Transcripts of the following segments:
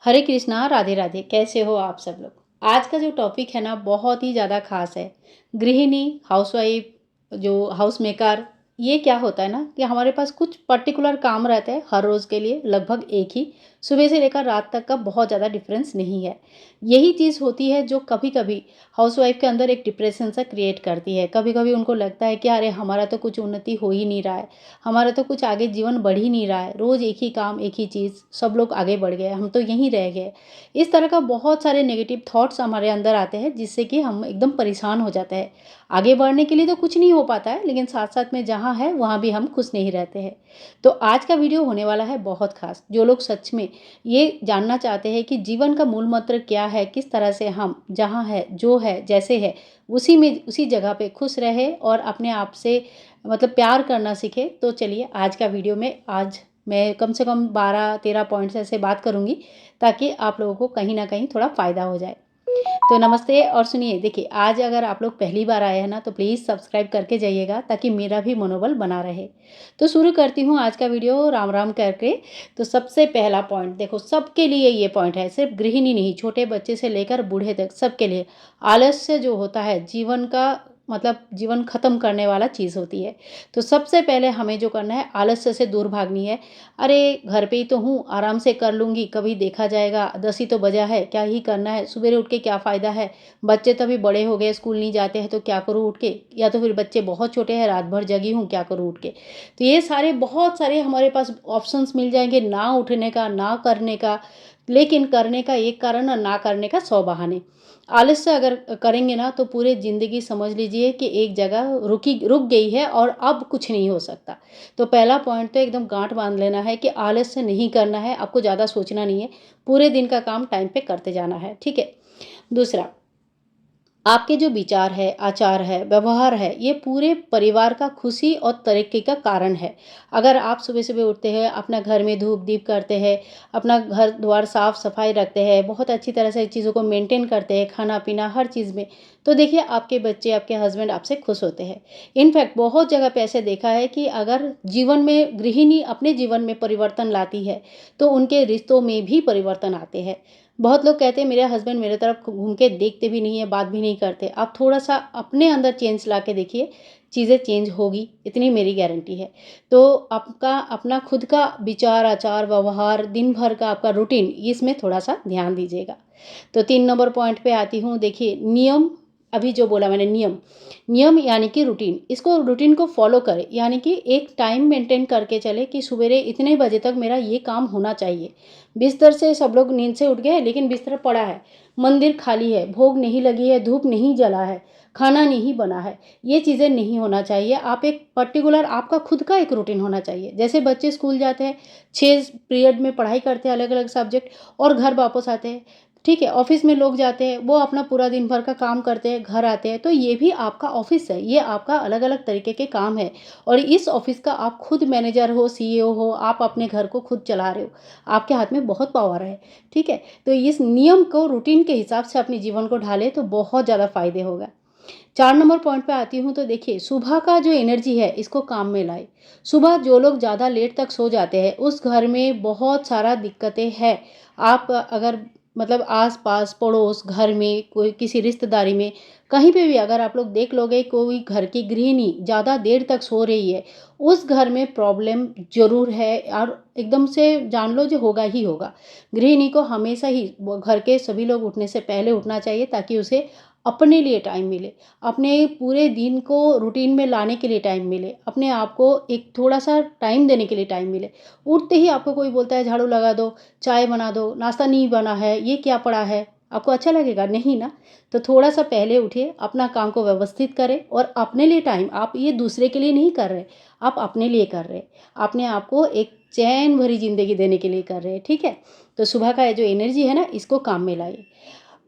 हरे कृष्णा, राधे राधे। कैसे हो आप सब लोग? आज का जो टॉपिक है ना बहुत ही ज़्यादा खास है। गृहिणी, हाउसवाइफ, जो हाउस मेकर, ये क्या होता है ना कि हमारे पास कुछ पर्टिकुलर काम रहते हैं हर रोज़ के लिए, लगभग एक ही। सुबह से लेकर रात तक का बहुत ज़्यादा डिफरेंस नहीं है। यही चीज़ होती है जो कभी-कभी हाउसवाइफ के अंदर एक डिप्रेशन सा क्रिएट करती है। कभी-कभी उनको लगता है कि अरे हमारा तो कुछ उन्नति हो ही नहीं रहा है, हमारा तो कुछ आगे जीवन बढ़ ही नहीं रहा है, रोज़ एक ही काम, एक ही चीज़, सब लोग आगे बढ़ गए, हम तो यहीं रह गए। इस तरह का बहुत सारे नेगेटिव थॉट्स हमारे अंदर आते हैं जिससे कि हम एकदम परेशान हो जाते हैं। आगे बढ़ने के लिए तो कुछ नहीं हो पाता है, लेकिन साथ-साथ में जहाँ है वहाँ भी हम खुश नहीं रहते हैं। तो आज का वीडियो होने वाला है बहुत खास। जो लोग सच में ये जानना चाहते हैं कि जीवन का मूल मंत्र क्या है, किस तरह से हम जहाँ है, जो है, जैसे है, उसी में उसी जगह पे खुश रहे और अपने आप से मतलब प्यार करना सीखे, तो चलिए आज का वीडियो में आज मैं कम से कम 12-13 पॉइंट्स ऐसे बात करूँगी ताकि आप लोगों को कहीं न कहीं थोड़ा फ़ायदा हो जाए। तो नमस्ते और सुनिए, देखिए आज अगर आप लोग पहली बार आए हैं ना तो प्लीज़ सब्सक्राइब करके जाइएगा ताकि मेरा भी मनोबल बना रहे। तो शुरू करती हूँ आज का वीडियो राम राम करके। तो सबसे पहला पॉइंट देखो, सबके लिए ये पॉइंट है, सिर्फ गृहिणी नहीं, छोटे बच्चे से लेकर बूढ़े तक सबके लिए। आलस्य जो होता है जीवन का मतलब जीवन ख़त्म करने वाला चीज़ होती है। तो सबसे पहले हमें जो करना है, आलस्य से दूर भागनी है। अरे घर पे ही तो हूँ, आराम से कर लूँगी, कभी देखा जाएगा, 10 ही तो बजा है, क्या ही करना है, सवेरे उठ के क्या फ़ायदा है, बच्चे तो अभी बड़े हो गए, स्कूल नहीं जाते हैं तो क्या करूँ उठ के, या तो फिर बच्चे बहुत छोटे हैं, रात भर जगी हूँ, क्या करूँ उठ के। तो ये सारे बहुत सारे हमारे पास ऑप्शंस मिल जाएंगे ना उठने का, ना करने का, लेकिन करने का एक कारण और ना करने का 100 बहाने। आलस्य अगर करेंगे ना तो पूरे ज़िंदगी समझ लीजिए कि एक जगह रुक गई है और अब कुछ नहीं हो सकता। तो पहला पॉइंट तो एकदम गांठ बांध लेना है कि आलस्य नहीं करना है, आपको ज़्यादा सोचना नहीं है, पूरे दिन का काम टाइम पे करते जाना है, ठीक है। दूसरा, आपके जो विचार है, आचार है, व्यवहार है, ये पूरे परिवार का खुशी और तरक्की का कारण है। अगर आप सुबह-सुबह उठते हैं, अपना घर में धूप-दीप करते हैं, अपना घर-द्वार साफ-सफाई रखते हैं, बहुत अच्छी तरह से चीज़ों को मेंटेन करते हैं, खाना-पीना हर चीज़ में, तो देखिए आपके बच्चे, आपके हस्बैंड आपसे खुश होते हैं। इनफैक्ट बहुत जगह पे ऐसे देखा है कि अगर जीवन में गृहिणी अपने जीवन में परिवर्तन लाती है, तो उनके रिश्तों में भी परिवर्तन आते हैं। बहुत लोग कहते हैं मेरे हस्बैंड मेरे तरफ घूम के देखते भी नहीं है, बात भी नहीं करते। आप थोड़ा-सा अपने अंदर चेंज ला के देखिए, चीज़ें चेंज होगी, इतनी मेरी गारंटी है। तो आपका अपना खुद का विचार, आचार, व्यवहार, दिन भर का आपका रूटीन, इसमें थोड़ा-सा ध्यान दीजिएगा। तो 3 नंबर पॉइंट पे आती हूँ, देखिए नियम, अभी जो बोला मैंने नियम, नियम यानी कि रूटीन, इसको रूटीन को फ़ॉलो करें, यानी कि एक टाइम मेंटेन करके चलें कि सवेरे इतने बजे तक मेरा ये काम होना चाहिए। बिस्तर से सब लोग नींद से उठ गए लेकिन बिस्तर पड़ा है, मंदिर खाली है, भोग नहीं लगी है, धूप नहीं जला है, खाना नहीं बना है, ये चीज़ें नहीं होना चाहिए। आप एक पर्टिकुलर आपका खुद का एक रूटीन होना चाहिए। जैसे बच्चे स्कूल जाते हैं, 6 पीरियड में पढ़ाई करते हैं अलग-अलग सब्जेक्ट और घर वापस आते हैं, ठीक है। ऑफ़िस में लोग जाते हैं, वो अपना पूरा दिन भर का काम करते हैं, घर आते हैं, तो ये भी आपका ऑफ़िस है, ये आपका अलग-अलग तरीके के काम है और इस ऑफ़िस का आप खुद मैनेजर हो, सीईओ हो, आप अपने घर को खुद चला रहे हो, आपके हाथ में बहुत पावर है, ठीक है। तो इस नियम को रूटीन के हिसाब से अपने जीवन को ढालें तो बहुत ज़्यादा फ़ायदे होगा। 4 नंबर पॉइंट पे आती हूँ, तो देखिए सुबह का जो एनर्जी है इसको काम में लाएँ। सुबह जो लोग ज़्यादा लेट तक सो जाते हैं, उस घर में बहुत सारा दिक्कतें हैं। आप अगर मतलब आस-पास, पड़ोस, घर में, कोई किसी रिश्तेदारी में, कहीं पे भी अगर आप लोग देख लोगे कोई घर की गृहिणी ज़्यादा देर तक सो रही है, उस घर में प्रॉब्लम ज़रूर है और एकदम से जान लो जो होगा ही होगा। गृहिणी को हमेशा ही वो घर के सभी लोग उठने से पहले उठना चाहिए ताकि उसे अपने लिए टाइम मिले, अपने पूरे दिन को रूटीन में लाने के लिए टाइम मिले, अपने आप को एक थोड़ा-सा टाइम देने के लिए टाइम मिले। उठते ही आपको कोई बोलता है झाड़ू लगा दो, चाय बना दो, नाश्ता नहीं बना है, ये क्या पड़ा है? आपको अच्छा लगेगा? नहीं ना। तो थोड़ा-सा पहले उठिए, अपना काम को व्यवस्थित करें और अपने लिए टाइम, आप ये दूसरे के लिए नहीं कर रहे, आप अपने लिए कर रहे हैं। अपने आप को एक चैन भरी ज़िंदगी देने के लिए कर रहे हैं, ठीक है? तो सुबह का ये जो एनर्जी है ना, इसको काम में लाइए।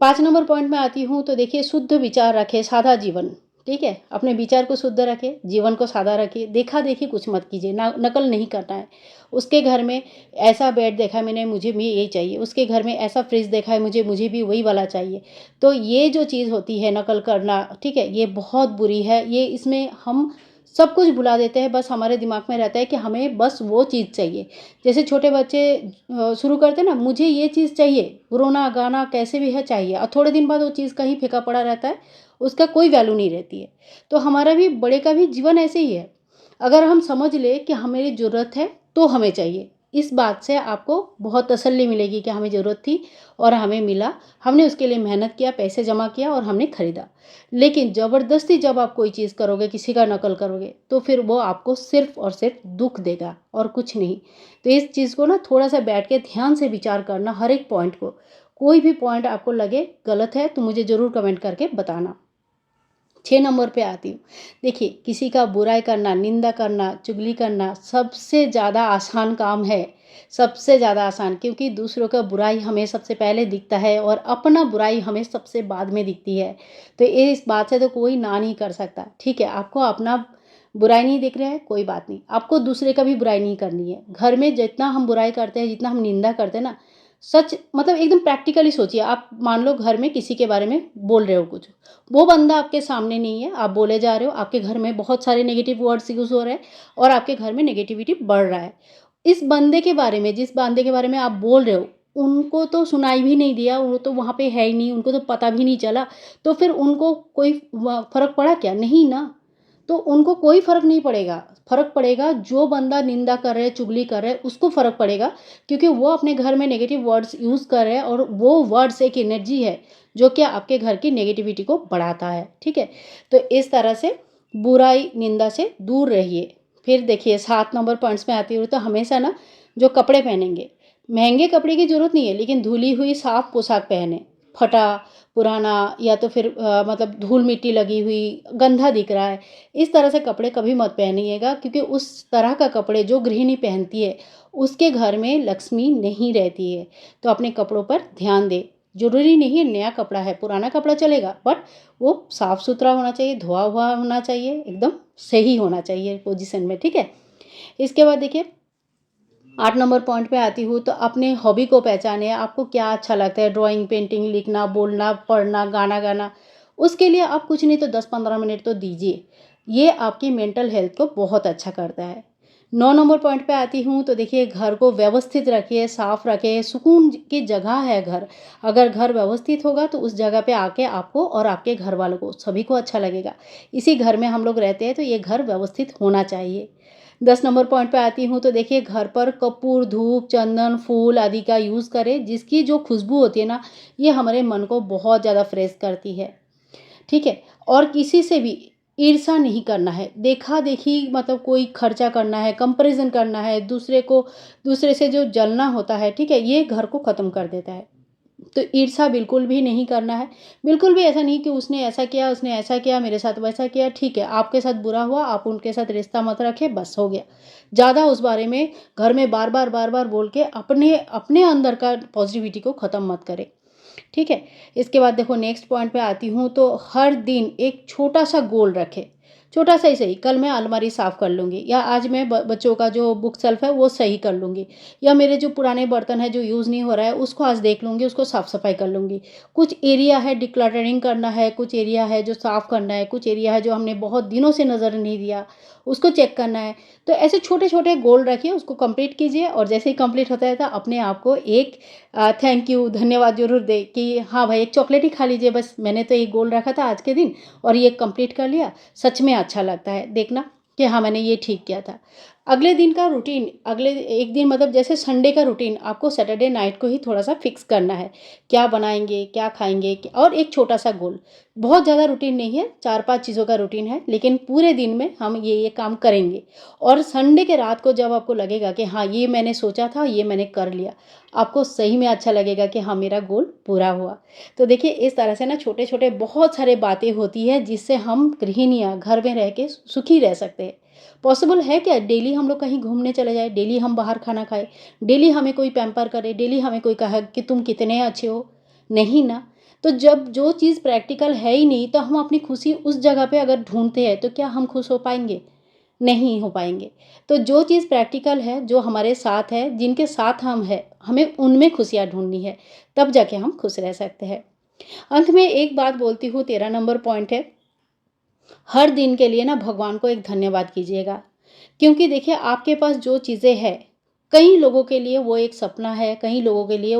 5 नंबर पॉइंट में आती हूँ, तो देखिए शुद्ध विचार रखें, सादा जीवन, ठीक है? अपने विचार को शुद्ध रखें, जीवन को सादा रखिए, देखा-देखी कुछ मत कीजिए, ना नकल नहीं करना है। उसके घर में ऐसा बेड देखा है मैंने, मुझे भी यही चाहिए, उसके घर में ऐसा फ्रिज देखा है मुझे भी वही वाला चाहिए। तो ये जो चीज़ होती है नकल करना, ठीक है? ये बहुत बुरी है, ये इसमें हम सब कुछ भुला देते हैं, बस हमारे दिमाग में रहता है कि हमें बस वो चीज़ चाहिए। जैसे छोटे बच्चे शुरू करते हैं ना, मुझे ये चीज़ चाहिए, रोना गाना कैसे भी है चाहिए, और थोड़े दिन बाद वो चीज़ कहीं फेंका पड़ा रहता है, उसका कोई वैल्यू नहीं रहती है। तो हमारा भी, बड़े का भी जीवन ऐसे ही है। अगर हम समझ लें कि हमें ज़रूरत है तो हमें चाहिए, इस बात से आपको बहुत तसल्ली मिलेगी कि हमें ज़रूरत थी और हमें मिला, हमने उसके लिए मेहनत किया, पैसे जमा किया और हमने खरीदा। लेकिन ज़बरदस्ती जब आप कोई चीज़ करोगे, किसी का नकल करोगे, तो फिर वो आपको सिर्फ़ और सिर्फ़ दुःख देगा और कुछ नहीं। तो इस चीज़ को ना थोड़ा-सा बैठ के ध्यान से विचार करना, हर एक पॉइंट को। कोई भी पॉइंट आपको लगे गलत है तो मुझे ज़रूर कमेंट करके बताना। 6 नंबर पे आती हूँ। देखिए, किसी का बुराई करना, निंदा करना, चुगली करना सबसे ज़्यादा आसान काम है। सबसे ज़्यादा आसान, क्योंकि दूसरों का बुराई हमें सबसे पहले दिखता है और अपना बुराई हमें सबसे बाद में दिखती है। तो ये, इस बात से तो कोई ना नहीं कर सकता। ठीक है, आपको अपना बुराई नहीं दिख रहा है, कोई बात नहीं। आपको दूसरे का भी बुराई नहीं करनी है। घर में जितना हम बुराई करते हैं, जितना हम निंदा करते हैं ना, सच मतलब एकदम प्रैक्टिकली सोचिए। आप मान लो घर में किसी के बारे में बोल रहे हो कुछ, वो बंदा आपके सामने नहीं है, आप बोले जा रहे हो, आपके घर में बहुत सारे नेगेटिव वर्ड्स यूज़ हो रहे हैं और आपके घर में नेगेटिविटी बढ़ रहा है। इस बंदे के बारे में, जिस बंदे के बारे में आप बोल रहे हो, उनको तो सुनाई भी नहीं दिया, वो तो वहाँ पे है ही नहीं, उनको तो पता भी नहीं चला, तो फिर उनको कोई व फ़र्क पड़ा क्या? नहीं ना। तो उनको कोई फ़र्क नहीं पड़ेगा। फ़र्क पड़ेगा जो बंदा निंदा कर रहा है, चुगली कर रहा है, उसको फ़र्क पड़ेगा, क्योंकि वो अपने घर में नेगेटिव वर्ड्स यूज़ कर रहे हैं और वो वर्ड्स एक एनर्जी है, जो कि आपके घर की नेगेटिविटी को बढ़ाता है, ठीक है? तो इस तरह से बुराई, निंदा से दूर रहिए। फिर देखिए 7 नंबर पॉइंट्स में आती हूँ, तो हमेशा ना जो कपड़े पहनेंगे, महँगे कपड़े की ज़रूरत नहीं है, लेकिन धुली हुई साफ पोशाक पहनें। फटा, पुराना या तो फिर मतलब धूल-मिट्टी लगी हुई, गंदा दिख रहा है, इस तरह से कपड़े कभी मत पहनिएगा, क्योंकि उस तरह का कपड़े जो गृहिणी पहनती है, उसके घर में लक्ष्मी नहीं रहती है। तो अपने कपड़ों पर ध्यान दें। ज़रूरी नहीं है नया कपड़ा है, पुराना कपड़ा चलेगा, बट वो साफ-सुथरा होना चाहिए, धोआ हुआ होना चाहिए, एकदम सही होना चाहिए पोज़ीशन में, ठीक है? इसके बाद देखिए 8 नंबर पॉइंट पे आती हूँ, तो अपने हॉबी को पहचानें, आपको क्या अच्छा लगता है, ड्राइंग, पेंटिंग, लिखना, बोलना, पढ़ना, गाना गाना। उसके लिए आप कुछ नहीं तो 10-15 मिनट तो दीजिए। ये आपकी मेंटल हेल्थ को बहुत अच्छा करता है। 9 नंबर पॉइंट पे आती हूँ, तो देखिए घर को व्यवस्थित रखिए, साफ रखें, सुकून की जगह है घर। अगर घर व्यवस्थित होगा तो उस जगह पे आके आपको और आपके घर वालों को, सभी को अच्छा लगेगा। इसी घर में हम लोग रहते हैं, तो ये घर व्यवस्थित होना चाहिए। 10 नंबर पॉइंट पे आती हूँ, तो देखिए घर पर कपूर, धूप, चंदन, फूल आदि का यूज़ करें, जिसकी जो खुशबू होती है ना, ये हमारे मन को बहुत ज़्यादा फ्रेश करती है, ठीक है? और किसी से भी ईर्ष्या नहीं करना है, देखा-देखी मतलब कोई खर्चा करना है, कंपैरिज़न करना है, दूसरे से जो जलना होता है, ठीक है? ये घर को ख़त्म कर देता है। तो ईर्ष्या बिल्कुल भी नहीं करना है। बिल्कुल भी ऐसा नहीं कि उसने ऐसा किया, उसने ऐसा किया, मेरे साथ वैसा किया, ठीक है, आपके साथ बुरा हुआ, आप उनके साथ रिश्ता मत रखें, बस हो गया। ज़्यादा उस बारे में घर में बार-बार बोल के अपने अपने अंदर का पॉज़िटिविटी को ख़त्म मत करें, ठीक है? इसके बाद देखो नेक्स्ट पॉइंट पे आती हूँ, तो हर दिन एक छोटा-सा गोल रखें। छोटा-सा ही सही, कल मैं अलमारी साफ़ कर लूँगी, या आज मैं बच्चों का जो बुक शेल्फ है वो सही कर लूँगी, या मेरे जो पुराने बर्तन हैं जो यूज़ नहीं हो रहा है उसको आज देख लूँगी, उसको साफ़-सफ़ाई कर लूँगी। कुछ एरिया है डिक्लटरिंग करना है, कुछ एरिया है जो साफ़ करना है, कुछ एरिया है जो हमने बहुत दिनों से नज़र नहीं दिया, उसको चेक करना है। तो ऐसे छोटे-छोटे गोल रखिए, उसको कंप्लीट कीजिए, और जैसे ही कंप्लीट होता है तो अपने आप को एक थैंक यू, धन्यवाद ज़रूर दें कि हाँ भाई, एक चॉकलेट ही खा लीजिए, बस मैंने तो ये गोल रखा था आज के दिन और ये कंप्लीट कर लिया। सच में अच्छा लगता है देखना कि हाँ, मैंने ये ठीक किया था। अगले दिन का रूटीन, अगले एक दिन मतलब जैसे संडे का रूटीन आपको सैटरडे नाइट को ही थोड़ा-सा फिक्स करना है। क्या बनाएँगे, क्या खाएँगे, और एक छोटा-सा गोल। बहुत ज़्यादा रूटीन नहीं है, 4-5 चीज़ों का रूटीन है, लेकिन पूरे दिन में हम ये काम करेंगे। और संडे के रात को जब आपको लगेगा कि हाँ, ये मैंने सोचा था, ये मैंने कर लिया, आपको सही में अच्छा लगेगा कि हाँ, मेरा गोल पूरा हुआ। तो देखिए इस तरह से ना छोटे-छोटे बहुत सारे बातें होती हैं, जिससे हम गृहिणियाँ घर में रह के सुखी रह सकते हैं। पॉसिबल है क्या डेली हम लोग कहीं घूमने चले जाएँ, डेली हम बाहर खाना खाएँ, डेली हमें कोई पैम्पर करे, डेली हमें कोई कहे कि तुम कितने अच्छे हो? नहीं ना। तो जब जो चीज़ प्रैक्टिकल है ही नहीं, तो हम अपनी खुशी उस जगह पे अगर ढूँढते हैं, तो क्या हम खुश हो पाएँगे? नहीं हो पाएँगे। तो जो चीज़ प्रैक्टिकल है, जो हमारे साथ है, जिनके साथ हम हैं, हमें उनमें खुशियाँ ढूँढनी है, तब जाके हम खुश रह सकते हैं। अंत में एक बात बोलती हूँ, 13 नंबर पॉइंट है, हर दिन के लिए ना भगवान को एक धन्यवाद कीजिएगा। क्योंकि देखिए आपके पास जो चीज़ें हैं, कई लोगों के लिए वो एक सपना है, कई लोगों के लिए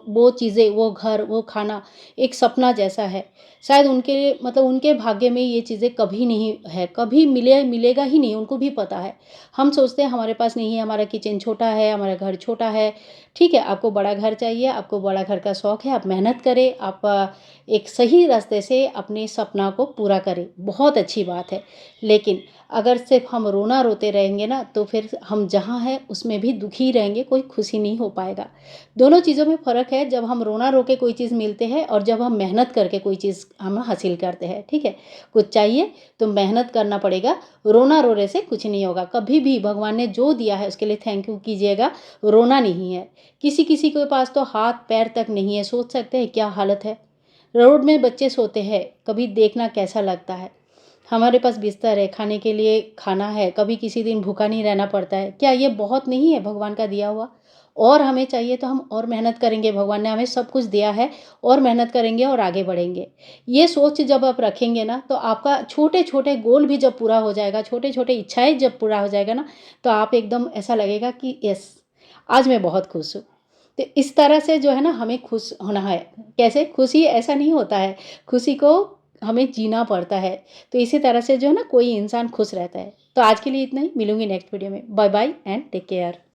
वो चीज़ें, वो घर, वो खाना एक सपना जैसा है। शायद उनके लिए मतलब उनके भाग्य में ये चीज़ें कभी नहीं है, कभी मिलेगा ही नहीं, उनको भी पता है। हम सोचते हैं हमारे पास नहीं है, हमारा किचन छोटा है, हमारा घर छोटा है। ठीक है, आपको बड़ा घर चाहिए, आपको बड़ा घर का शौक है, आप मेहनत करें, आप एक सही रास्ते से अपने सपना को पूरा करें, बहुत अच्छी बात है। लेकिन अगर सिर्फ हम रोना रोते रहेंगे ना, तो फिर हम जहाँ हैं उसमें भी दुखी रहेंगे, कोई खुशी नहीं हो पाएगा। दोनों चीज़ों में फ़र्क है, जब हम रोना रो के कोई चीज़ मिलते हैं और जब हम मेहनत करके कोई चीज़ हम हासिल करते हैं, ठीक है? कुछ चाहिए तो मेहनत करना पड़ेगा, रोना रोने से कुछ नहीं होगा। कभी भी भगवान ने जो दिया है उसके लिए थैंक यू कीजिएगा, रोना नहीं है। किसी-किसी के पास तो हाथ-पैर तक नहीं है, सोच सकते हैं क्या हालत है? रोड में बच्चे सोते हैं, कभी देखना कैसा लगता है। हमारे पास बिस्तर है, खाने के लिए खाना है, कभी किसी दिन भूखा नहीं रहना पड़ता है। क्या ये बहुत नहीं है भगवान का दिया हुआ? और हमें चाहिए तो हम और मेहनत करेंगे, भगवान ने हमें सब कुछ दिया है और मेहनत करेंगे और आगे बढ़ेंगे। ये सोच जब आप रखेंगे ना, तो आपका छोटे-छोटे गोल भी जब पूरा हो जाएगा, छोटे-छोटे इच्छाएँ जब पूरा हो जाएगा ना, तो आप एकदम ऐसा लगेगा कि यस, आज मैं बहुत खुश हूँ। तो इस तरह से जो है ना हमें खुश होना है। कैसे? खुशी ऐसा नहीं होता है, खुशी को हमें जीना पड़ता है। तो इसी तरह से जो है ना कोई इंसान खुश रहता है। तो आज के लिए इतना ही, मिलूँगी नेक्स्ट वीडियो में। Bye bye and take care.